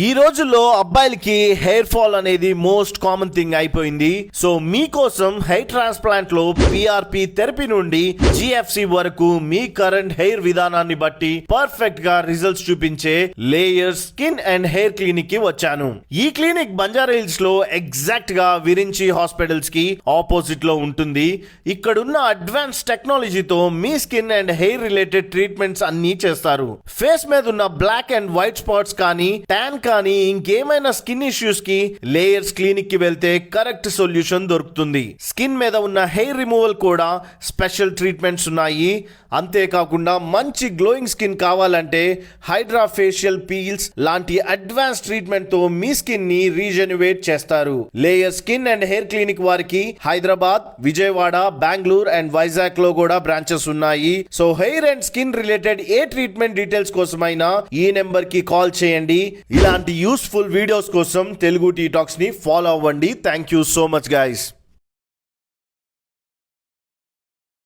ఈ రోజుల్లో అబ్బాయిలకి హెయిర్ ఫాల్ అనేది మోస్ట్ కామన్ థింగ్ అయిపోయింది. సో మీకోసం హెయిర్ ట్రాన్స్ప్లాంట్ లో పిఆర్పి థెరపీ నుండి జిఎఫ్సి వరకు మీ కరెంట్ హెయిర్ విధానాన్ని బట్టి పర్ఫెక్ట్ గా రిజల్ట్స్ చూపించే layers skin and hair clinic కి వచ్చాను. ఈ క్లినిక్ బంజారా హిల్స్ లో ఎగ్జాక్ట్ గా విరించి హాస్పిటల్స్ కి ఆపోజిట్ లో ఉంటుంది. ఇక్కడున్న అడ్వాన్స్ టెక్నాలజీతో మీ skin and hair related treatments అన్ని చేస్తారు. ఫేస్ మీద ఉన్న బ్లాక్ అండ్ వైట్ స్పాట్స్ కానీ ట్యాన్ కానీ ఇంకేమైనా స్కిన్ ఇష్యూస్ కి లేయర్స్ క్లినిక్ కి వెళ్తే కరెక్ట్ సొల్యూషన్ దొరుకుతుంది. స్కిన్ మీద ఉన్న హెయిర్ రిమూవల్ కూడా స్పెషల్ ట్రీట్మెంట్స్ ఉన్నాయి. అంతేకాకుండా మంచి గ్లోయింగ్ స్కిన్ కావాలంటే హైడ్రా ఫేషియల్ పీల్స్ లాంటి అడ్వాన్స్ ట్రీట్మెంట్ తో మీ స్కిన్ ని రీజెన్యువేట్ చేస్తారు. Layer skin and hair clinic వారికి హైదరాబాద్, విజయవాడ, బెంగళూరు అండ్ వైజాగ్ లో కూడా బ్రాంచెస్ ఉన్నాయి. So hair and skin related A treatment details కోసమైనా ఈ నెంబర్ కి కాల్ చేయండి. ఇలాంటి యూస్ఫుల్ వీడియోస్ కోసం తెలుగు టీ టాక్స్ ని ఫాలో అవ్వండి. Thank you so much guys.